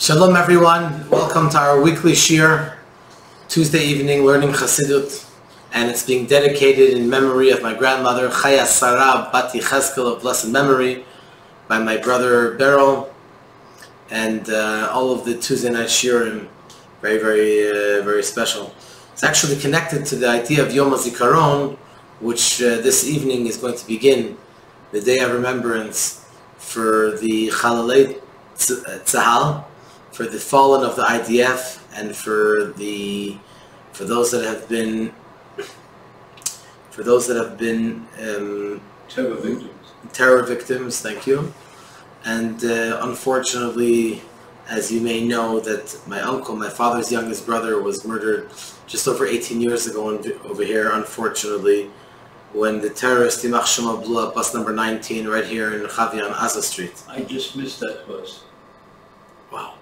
Shalom everyone, welcome to our weekly shir, Tuesday evening learning Chassidut, and it's being dedicated in memory of my grandmother Chaya Sarah Bat Yecheskel of blessed memory, by my brother Beryl, and all of the Tuesday night shirim, very special. It's actually connected to the idea of Yom Hazikaron, which this evening is going to begin, the day of remembrance for the Chalalei Tzahal, for the fallen of the IDF, and for those that have been terror victims. Thank you. And unfortunately, as you may know, that my uncle, my father's youngest brother, was murdered just over 18 years ago over here, unfortunately, when the terrorist Yimach Shema blew up bus number 19 right here in Rechavia on Aza Street. I just missed that bus. Wow.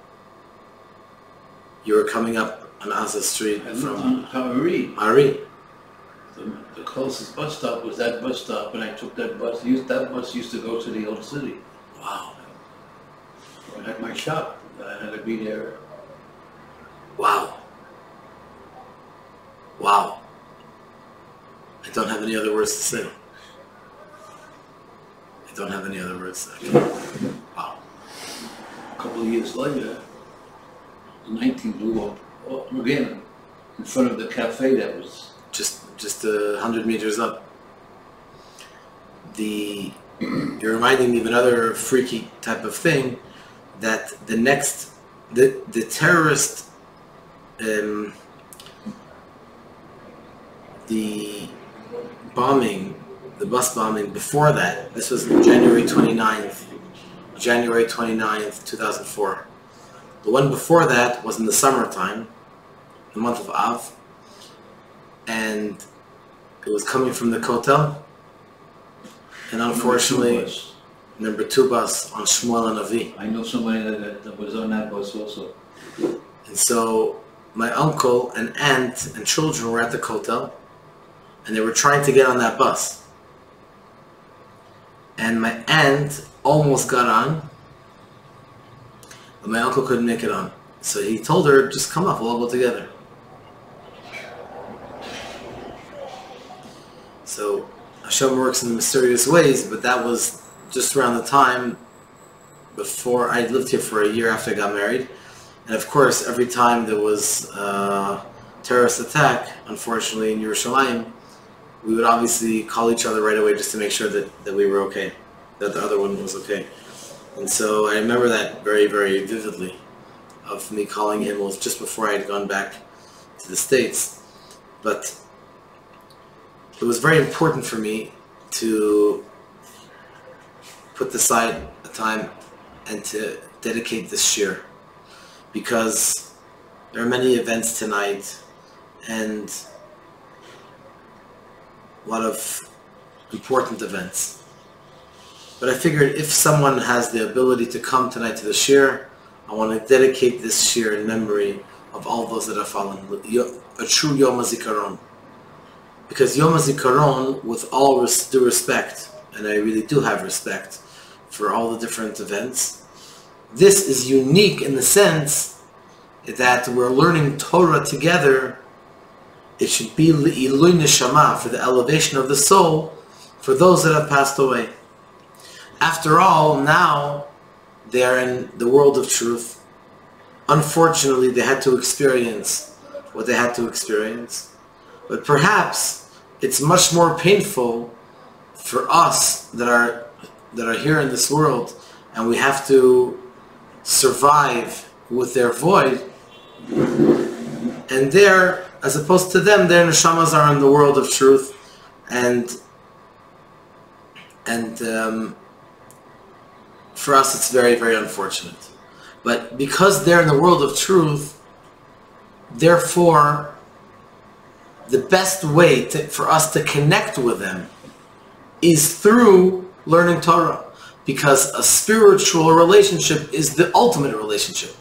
You were coming up on Aza Street from Hari. The closest bus stop was that bus stop, and I took that bus. That bus used to go to the old city. Wow. I had my shop. I had to be there. Wow. Wow. I don't have any other words to say. Wow. A couple of years later, the 19 blew up again in front of the cafe that was just 100 meters up. You're reminding me of another freaky type of thing, that the terrorist, the bus bombing before that, this was January 29th, 2004. The one before that was in the summertime, the month of Av, and it was coming from the Kotel, and unfortunately, number 2 bus on Shmuel and Avi. I know somebody that was on that bus also. And so my uncle and aunt and children were at the Kotel, and they were trying to get on that bus. And my aunt almost got on, but my uncle couldn't make it on. So he told her, just come up, we'll all go together. So Hashem works in mysterious ways, but that was just around the time before I lived here for a year after I got married. And of course, every time there was a terrorist attack, unfortunately in Yerushalayim, we would obviously call each other right away just to make sure that we were okay, that the other one was okay. And so I remember that very vividly, of me calling him. It was just before I had gone back to the States. But it was very important for me to put aside a time and to dedicate this shir, because there are many events tonight and a lot of important events. But I figured if someone has the ability to come tonight to the shir, I want to dedicate this shir in memory of all those that have fallen, a true Yom Hazikaron. Because Yom Hazikaron, with all due respect, and I really do have respect for all the different events, this is unique in the sense that we're learning Torah together. It should be L'ilui Neshama, for the elevation of the soul, for those that have passed away. After all, now they are in the world of truth. Unfortunately, they had to experience what they had to experience. But perhaps it's much more painful for us that are here in this world, and we have to survive with their void. And there, as opposed to them, their neshamas are in the world of truth, and for us it's very unfortunate. But because they're in the world of truth, therefore the best way for us to connect with them is through learning Torah, because a spiritual relationship is the ultimate relationship,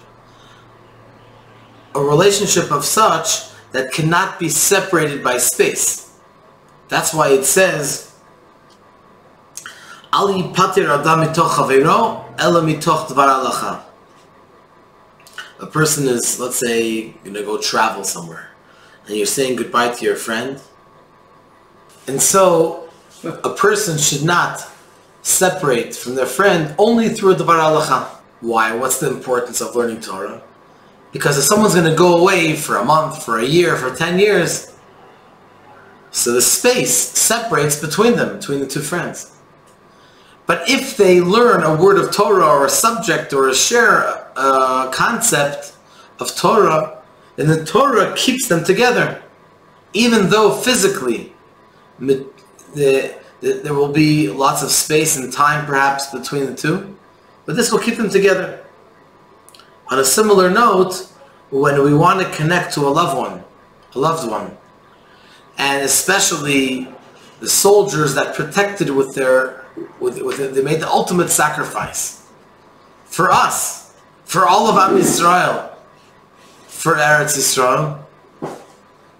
a relationship of such that cannot be separated by space. That's why it says, "Al yipatir adam mitoch chaveiro ela mitoch dvar halacha." a person is, let's say, going to go travel somewhere, and you're saying goodbye to your friend, and so a person should not separate from their friend only through a Davar Halacha. Why? What's the importance of learning Torah? Because if someone's going to go away for a month, for a year, for 10 years, so the space separates between them, between the two friends. But if they learn a word of Torah or a subject or share a concept of Torah, then the Torah keeps them together. Even though physically there will be lots of space and time perhaps between the two, but this will keep them together. On a similar note, when we want to connect to a loved one, and especially the soldiers that protected they made the ultimate sacrifice for us, for all of Am Yisrael, for Eretz Yisrael.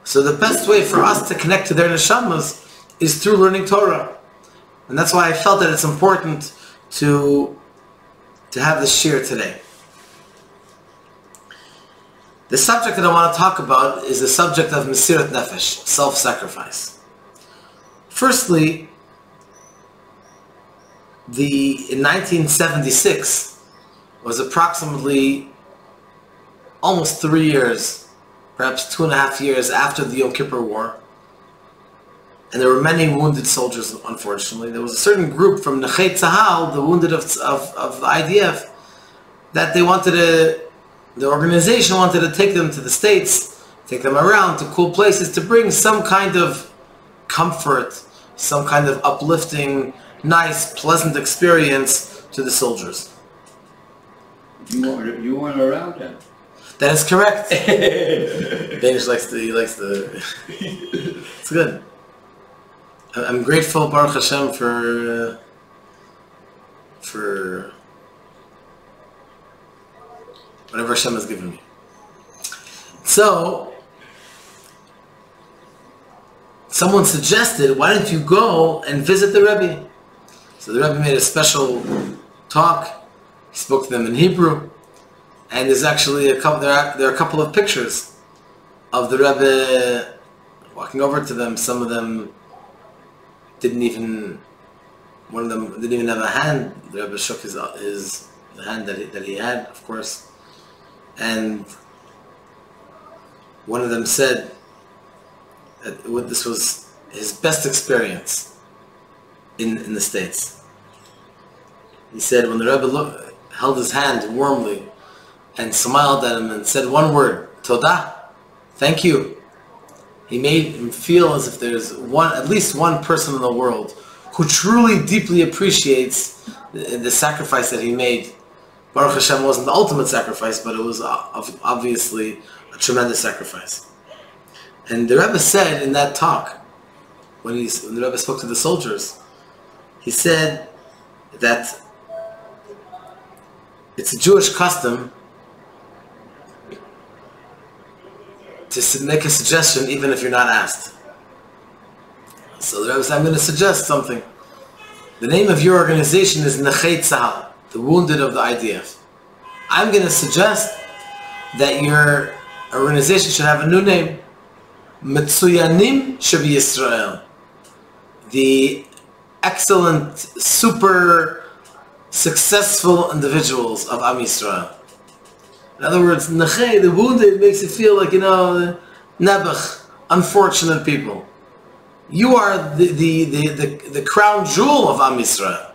So the best way for us to connect to their neshamas is through learning Torah, and that's why I felt that it's important to have this shir today. The subject that I want to talk about is the subject of Mesirat Nefesh, self-sacrifice. Firstly, in 1976 was approximately almost 3 years, perhaps 2.5 years after the Yom Kippur War, and there were many wounded soldiers, unfortunately. There was a certain group from Nechei Tzahal, the wounded of the IDF, that the organization wanted to take them to the States, take them around to cool places to bring some kind of comfort, some kind of uplifting, nice, pleasant experience to the soldiers. You weren't around then? That is correct. Danish likes the it's good. I'm grateful, Baruch Hashem, for whatever Hashem has given me. So, someone suggested, why don't you go and visit the Rebbe? So the Rebbe made a special talk. He spoke to them in Hebrew. And there's actually there are a couple of pictures of the Rebbe walking over to them. Some of them one of them didn't even have a hand. The Rebbe shook the hand that he had, of course. And one of them said that this was his best experience in the States. He said when the Rebbe held his hand warmly and smiled at him and said one word, Todah, thank you. He made him feel as if there's at least one person in the world who truly, deeply appreciates the sacrifice that he made. Baruch Hashem wasn't the ultimate sacrifice, but it was obviously a tremendous sacrifice. And the Rebbe said in that talk, when the Rebbe spoke to the soldiers, he said that it's a Jewish custom to make a suggestion even if you're not asked. So the Rebbe said, I'm going to suggest something. The name of your organization is Nechei Tzahal, the wounded of the IDF. I'm going to suggest that your organization should have a new name. Metsuyanim Shabi Yisrael. The excellent, super successful individuals of Am Yisrael. In other words, Nechei, the wounded, makes it feel like, Nebuch, unfortunate people. You are the crown jewel of Am Yisrael,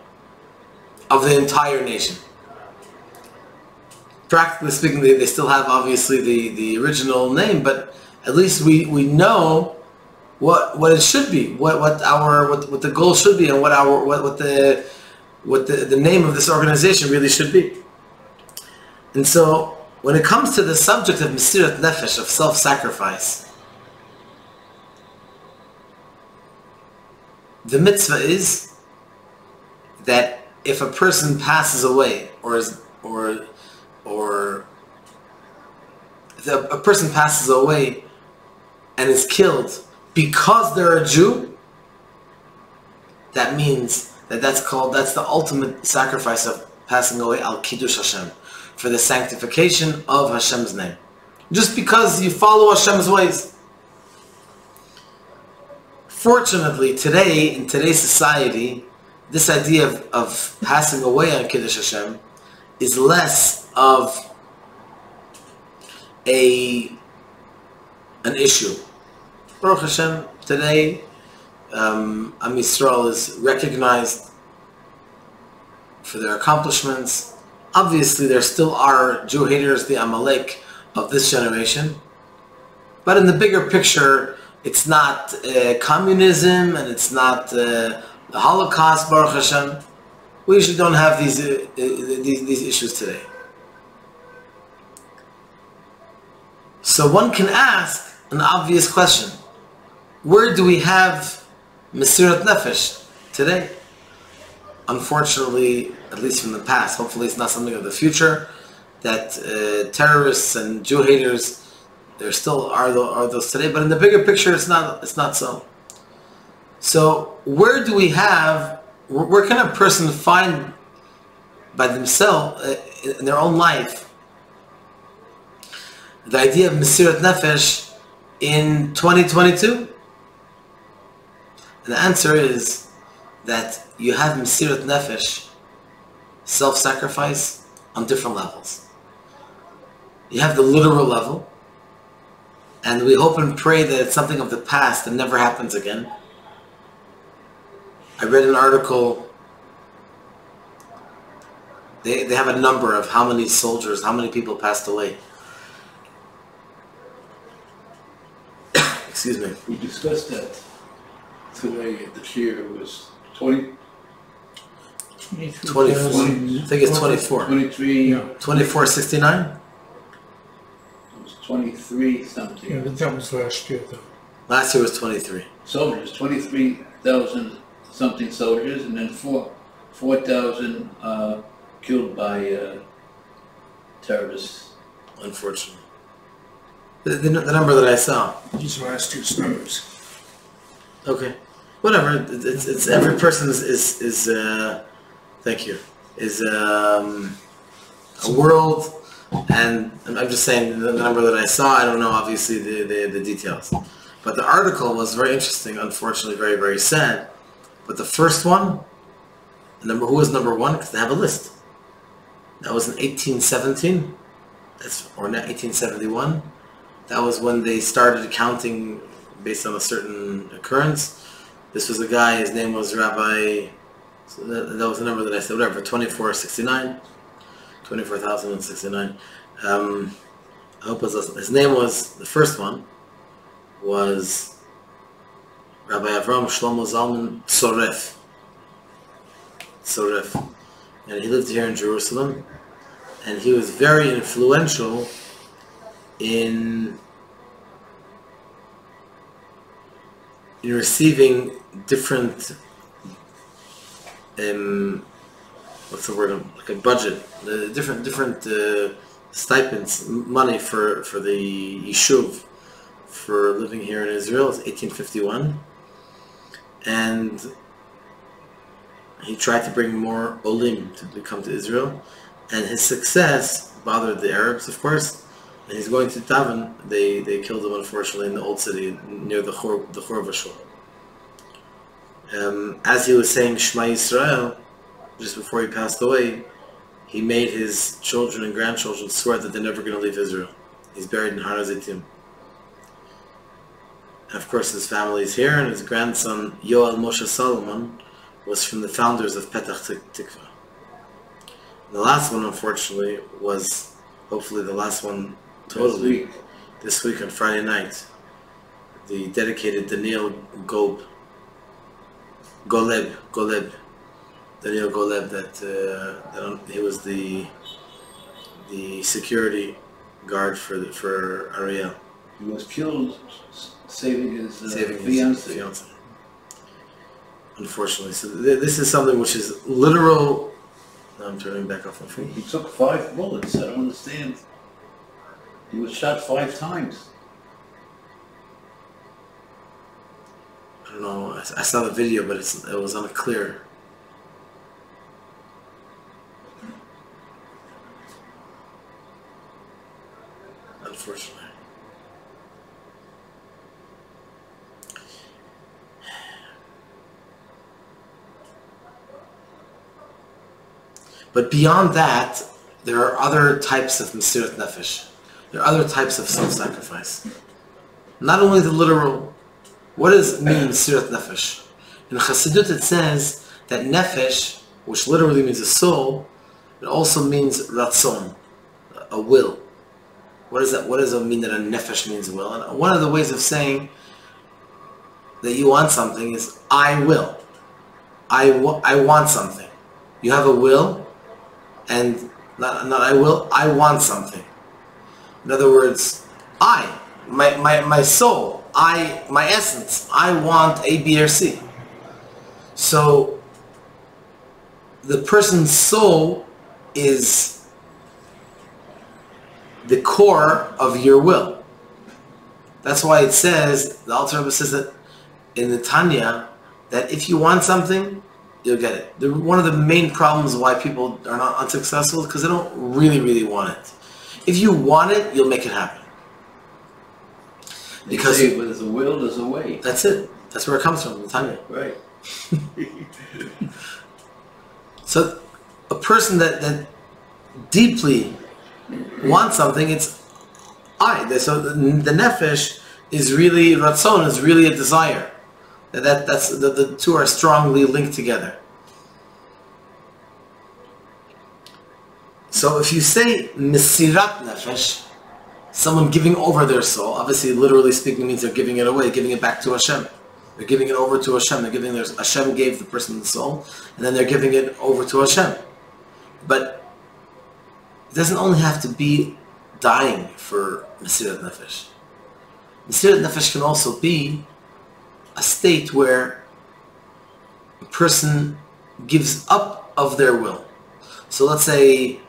of the entire nation. Practically speaking, they still have obviously the original name, but at least we know what it should be, what the goal should be, and what the name of this organization really should be. And so, when it comes to the subject of Mesirat Nefesh, of self-sacrifice, the mitzvah is that if a person passes away, or if a person passes away and is killed because they're a Jew, that means that's the ultimate sacrifice of passing away, al Kiddush Hashem, for the sanctification of Hashem's name. Just because you follow Hashem's ways. Fortunately, today, in today's society, this idea of passing away on Kiddush Hashem is less of an issue. Baruch Hashem, today, Am Yisrael is recognized for their accomplishments. Obviously, there still are Jew haters, the Amalek of this generation. But in the bigger picture, it's not communism and it's not the Holocaust, Baruch Hashem. We usually don't have these issues today. So one can ask an obvious question. Where do we have Mesirat Nefesh today? Unfortunately, at least from the past, hopefully it's not something of the future, that terrorists and Jew haters, there still are those today, but in the bigger picture, it's not so. So where can a person find by themselves, in their own life, the idea of Mesirat Nefesh in 2022? And the answer is that you have Mesirat Nefesh, self-sacrifice, on different levels. You have the literal level, and we hope and pray that it's something of the past and never happens again. I read an article, they have a number of how many soldiers, how many people passed away. Excuse me. We discussed that today at the shir. It was 24. I think it's 24. 23. Yeah. 2469? It was 23 something. Yeah, but that was last year, though. Last year was 23. Soldiers, 23,000 something soldiers, and then 4,000 killed by terrorists. Unfortunately. The number that I saw. These are last year's numbers. Okay. Whatever. It's every person is thank you. Is a world, and I'm just saying the number that I saw. I don't know obviously the details. But the article was very interesting, unfortunately very, very sad. But the first one, who was number one? Because they have a list. That was in 1817, or not 1871. That was when they started counting based on a certain occurrence. This was a guy, his name was Rabbi, so that was the number that I said, whatever, 2469, 24,069. I hope it was, his name was, the first one was Rabbi Avram Shlomo Zalman Tzoref. And he lived here in Jerusalem, and he was very influential in receiving different what's the word, like a budget, different stipends, money for the yishuv for living here in Israel. It's 1851, and he tried to bring more olim to come to Israel, and his success bothered the Arabs, of course. And he's going to Tavan. They killed him, unfortunately, in the old city near the Chorvashul. As he was saying Shema Yisrael, just before he passed away, he made his children and grandchildren swear that they're never going to leave Israel. He's buried in Har HaZitim. And of course, his family is here, and his grandson Yoel Moshe Solomon was from the founders of Petach Tikva. The last one, unfortunately, was hopefully the last one. Totally. This week on Friday night, the dedicated Daniel Goleb, Daniel Goleb, that he was the security guard for Ariel. He was killed saving his fiancé. Unfortunately, so this is something which is literal. Now I'm turning back off my phone. He took 5 bullets. I don't understand. He was shot 5 times. I don't know. I saw the video, but it was unclear. But beyond that, there are other types of Mesirat Nefesh. There are other types of self-sacrifice. Not only the literal. What does it mean, Mesirat Nefesh? In Chassidut it says that Nefesh, which literally means a soul, it also means Ratzon, a will. What does that? What does it mean that a Nefesh means will? And one of the ways of saying that you want something is I will. I want something. You have a will, and not I will, I want something. In other words, my soul, my essence, I want A, B, or C. So the person's soul is the core of your will. That's why it says, the Alter Rebbe says that in the Tanya, that if you want something, you'll get it. One of the main problems why people are not unsuccessful is because they don't really, really want it. If you want it, you'll make it happen. Because if there's a will, there's a way. That's it. That's where it comes from, the Tanya. Right. So a person that deeply wants something, it's I. So the nefesh is really, ratzon is really a desire. That's the two are strongly linked together. So if you say mesirat nefesh, someone giving over their soul, obviously literally speaking means they're giving it away, giving it back to Hashem. They're giving it over to Hashem. They're giving Hashem gave the person the soul, and then they're giving it over to Hashem. But it doesn't only have to be dying for mesirat nefesh. Mesirat nefesh can also be a state where a person gives up of their will. So let's say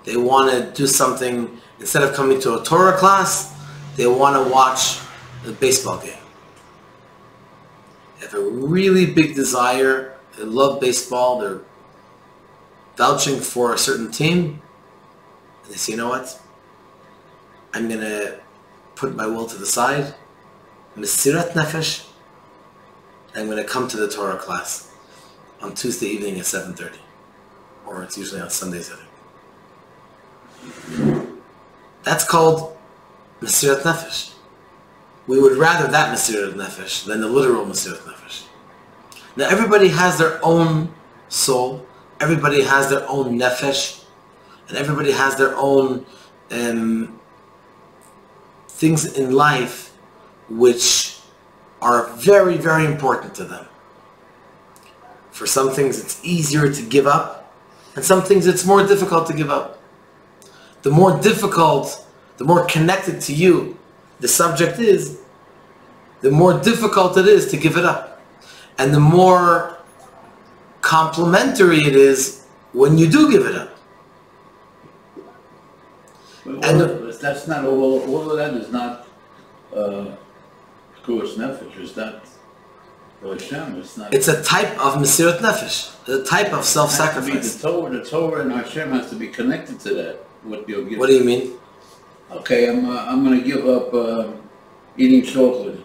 they want to do something, instead of coming to a Torah class, they want to watch a baseball game. They have a really big desire, they love baseball, they're vouching for a certain team, and they say, you know what, I'm going to put my will to the side, mesirat nefesh, I'm going to come to the Torah class on Tuesday evening at 7:30, or it's usually on Sundays, I think. That's called mesirat nefesh. We would rather that mesirat nefesh than the literal mesirat nefesh. Now everybody has their own soul, everybody has their own nefesh, and everybody has their own things in life which are very, very important to them. For some things it's easier to give up, and some things it's more difficult to give up. The more difficult, the more connected to you the subject is, the more difficult it is to give it up. And the more complimentary it is when you do give it up. Well, that's not all of that is not Kurus Nefesh, is not Hashem, it's not. It's a type of mesirat nefesh, a type of self-sacrifice. The Torah and Hashem has to be connected to that. What you're giving. What do you mean? Okay, I'm going to give up eating chocolate.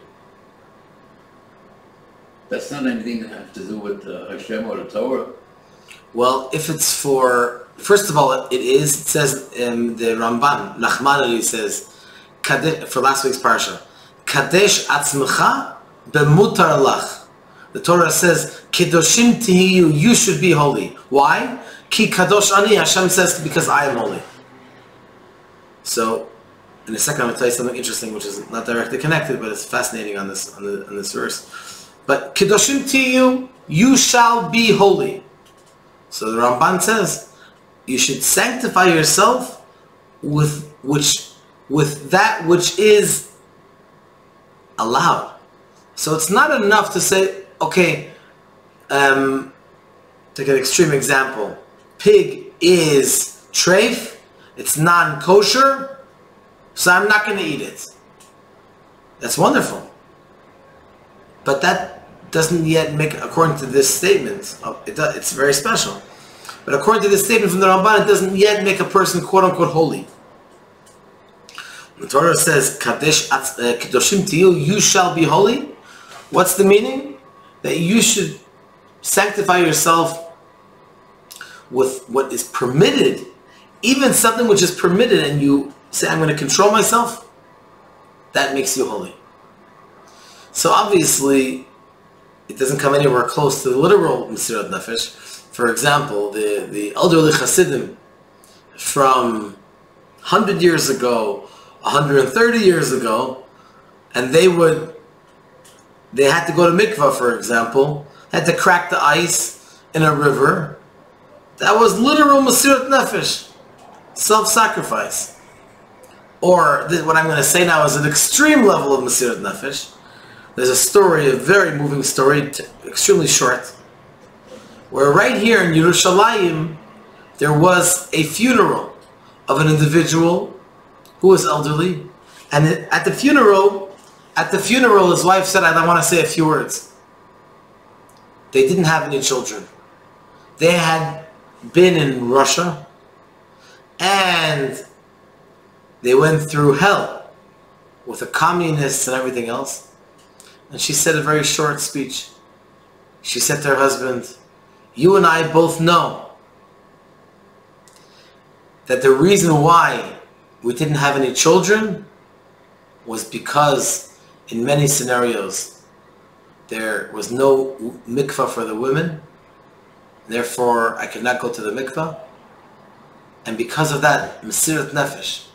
That's not anything that has to do with Hashem or the Torah. Well, if it's for, first of all, it says in the Ramban, Nachmanides says, for last week's parsha, Kadesh atzmecha bemutar lach. The Torah says, Kedoshim tihiyu, you should be holy. Why? Ki kadosh ani, Hashem says, because I am holy. So, in a second I'm going to tell you something interesting, which is not directly connected, but it's fascinating on this verse. But Kedoshim tihiyu, you shall be holy. So the Ramban says, you should sanctify yourself with that which is allowed. So it's not enough to say, okay, take an extreme example. Pig is treif, it's non-kosher, so I'm not going to eat it. That's wonderful. But that doesn't yet make, according to this statement, it's very special. But according to this statement from the Ramban, it doesn't yet make a person quote-unquote holy. The Torah says, Kedoshim tiyu, you shall be holy. What's the meaning? That you should sanctify yourself with what is permitted, even something which is permitted, and you say, I'm going to control myself, that makes you holy. So obviously, it doesn't come anywhere close to the literal Mesirat Nefesh. For example, the elderly Chassidim from 100 years ago, 130 years ago, and they had to go to mikvah, for example, had to crack the ice in a river. That was literal Mesirat Nefesh, self-sacrifice. Or what I'm going to say now is an extreme level of Mesirat Nefesh. There's a story, a very moving story, extremely short, where right here in Yerushalayim, there was a funeral of an individual who was elderly, and at the funeral, his wife said, I want to say a few words. They didn't have any children. They had been in Russia, and they went through hell with the communists and everything else. And she said a very short speech. She said to her husband, you and I both know that the reason why we didn't have any children was because in many scenarios there was no mikvah for the women. Therefore, I could not go to the mikvah. And because of that, Mesirat Nefesh,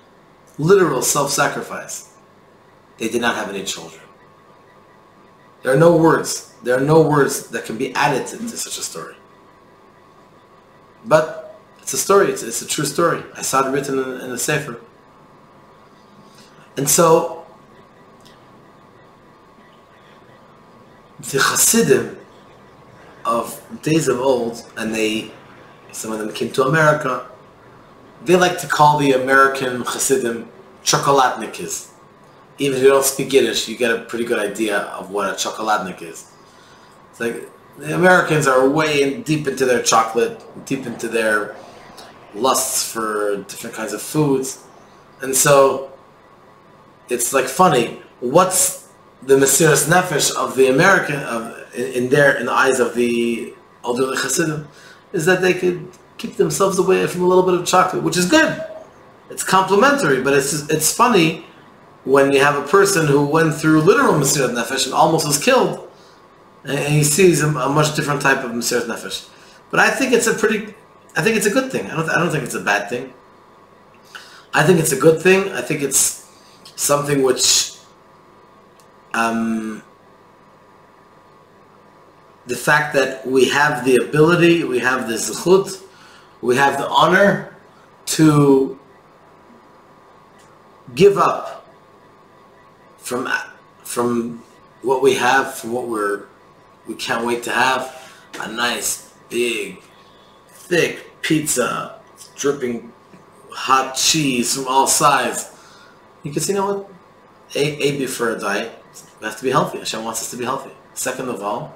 literal self-sacrifice, they did not have any children. There are no words. There are no words that can be added to such a story. But it's a story. It's a true story. I saw it written in the Sefer. And so, the Chassidim of days of old, and some of them came to America, they like to call the American Chassidim chokoladniks. Even if you don't speak Yiddish, you get a pretty good idea of what a chokoladnik is. It's like the Americans are way deep into their chocolate, deep into their lusts for different kinds of foods. And so it's like funny, what's the Mesiras Nefesh of the American, in the eyes of the elderly Chassidim, is that they could keep themselves away from a little bit of chocolate, which is good. It's complimentary, but it's funny when you have a person who went through literal Mesirat Nefesh and almost was killed, and he sees a much different type of Mesirat Nefesh. But I think it's a good thing. I don't think it's a bad thing. I think it's a good thing. I think it's something which the fact that we have the ability, we have the zechut, we have the honor to give up from what we have, from what we can't wait to have, a nice, big, thick pizza, dripping hot cheese from all sides. You can say, you know what? A before a diet, we have to be healthy. Hashem wants us to be healthy. Second of all,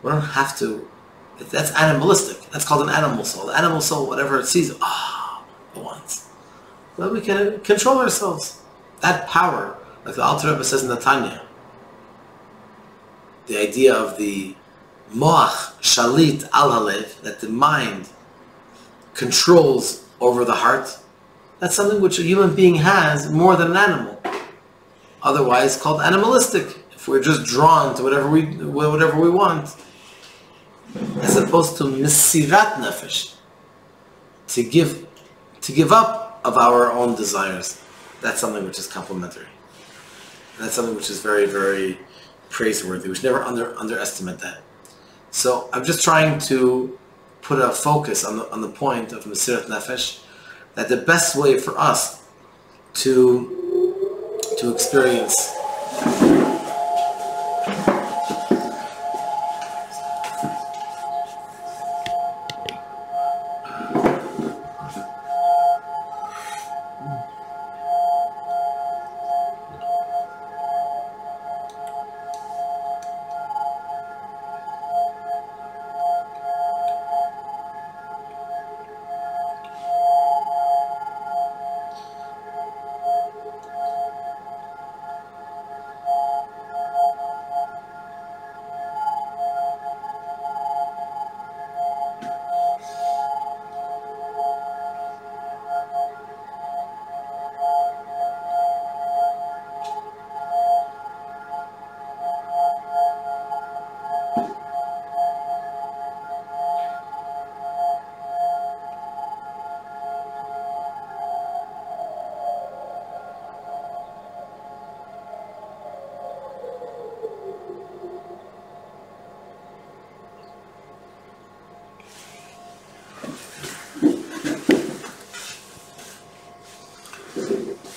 we don't have to. That's animalistic. That's called an animal soul. The animal soul, whatever it sees, it wants. But we can control ourselves. That power, like the Alter Rebbe says in the Tanya, the idea of the moach shalit al halev, that the mind controls over the heart, that's something which a human being has more than an animal. Otherwise, called animalistic. If we're just drawn to whatever we want, as opposed to Mesirat Nefesh, to give up of our own desires. That's something which is complementary. And that's something which is very, very praiseworthy. We should never underestimate that. So I'm just trying to put a focus on the point of Mesirat Nefesh, that the best way for us to experience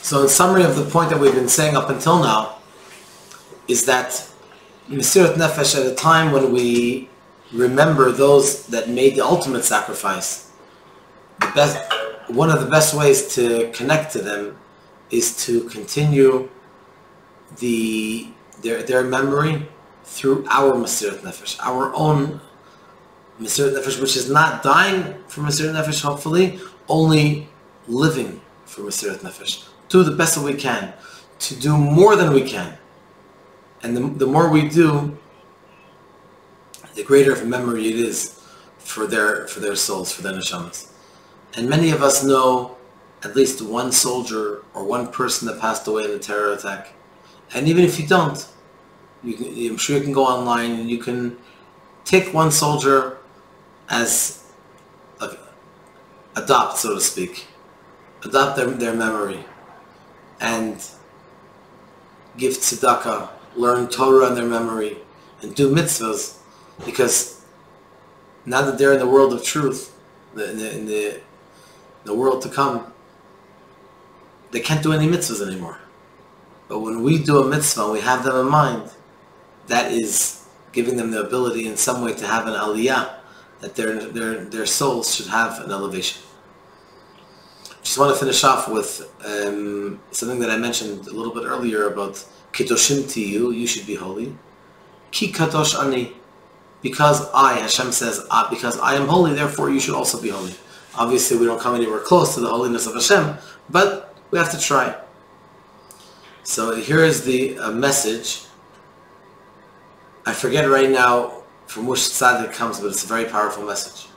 So in summary of the point that we've been saying up until now is that Mesirat Nefesh, at a time when we remember those that made the ultimate sacrifice, one of the best ways to connect to them is to continue their memory through our Mesirat Nefesh, our own Mesirat Nefesh, which is not dying for Mesirat Nefesh, hopefully, only living for Mesirat Nefesh. Do the best that we can, to do more than we can. And the more we do, the greater of a memory it is for their souls, for their neshamas. And many of us know at least one soldier or one person that passed away in a terror attack. And even if you don't, I'm sure you can go online and you can take one soldier as adopt, so to speak, adopt their memory and give tzedakah, learn Torah in their memory, and do mitzvahs, because now that they're in the world of truth, in the world to come, they can't do any mitzvahs anymore. But when we do a mitzvah, we have them in mind, that is giving them the ability in some way to have an aliyah, that their souls should have an elevation. Just want to finish off with something that I mentioned a little bit earlier about Kedoshim to you should be holy. Ki kadosh ani, because Hashem says, because I am holy, therefore you should also be holy. Obviously we don't come anywhere close to the holiness of Hashem, but we have to try. So here is the message. I forget right now from which side it comes, but it's a very powerful message.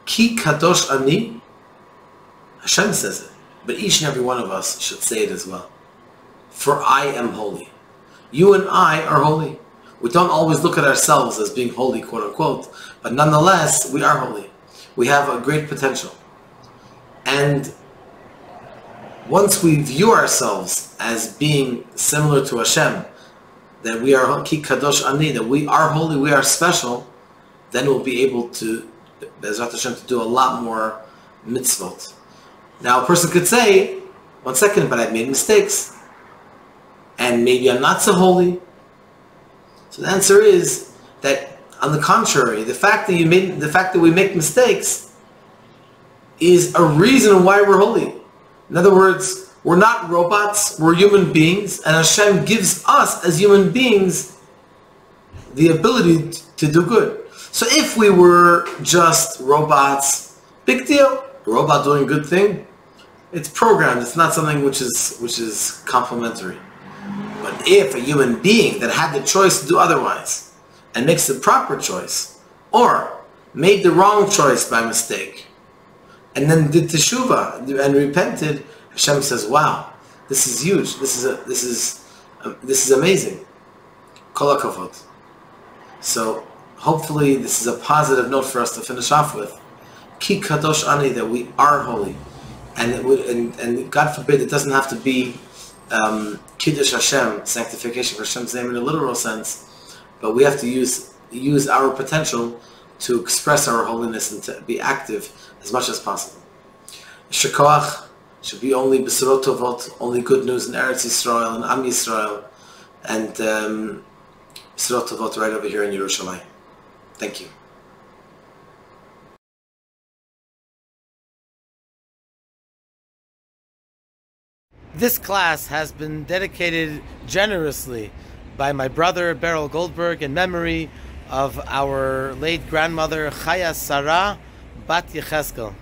Ki kadosh ani, Hashem says it, but each and every one of us should say it as well. For I am holy. You and I are holy. We don't always look at ourselves as being holy, quote unquote, but nonetheless, we are holy. We have a great potential. And once we view ourselves as being similar to Hashem, that we are Ki Kadosh Ani, that we are holy, we are special, then we'll be able to, Be'ezrat Hashem, to do a lot more mitzvot. Now a person could say, one second, but I've made mistakes, and maybe I'm not so holy. So the answer is that, on the contrary, the fact that we make mistakes is a reason why we're holy. In other words, we're not robots, we're human beings, and Hashem gives us as human beings the ability to do good. So if we were just robots, big deal. A robot doing a good thing, it's programmed, it's not something which is complementary. But if a human being that had the choice to do otherwise and makes the proper choice, or made the wrong choice by mistake, and then did teshuvah and repented, Hashem says, "Wow, this is huge. This is amazing." Kol hakavod. So hopefully this is a positive note for us to finish off with. Ki kadosh ani, that we are holy, and God forbid it doesn't have to be Kiddush Hashem, sanctification for Hashem's name in a literal sense, but we have to use our potential to express our holiness and to be active as much as possible. Shekoach should be only Besorot Tovot, only good news in Eretz Yisrael and Am Yisrael, and Besorot Tovot right over here in Yerushalayim. Thank you. This class has been dedicated generously by my brother Beryl Goldberg in memory of our late grandmother Chaya Sarah Bat Yecheskel.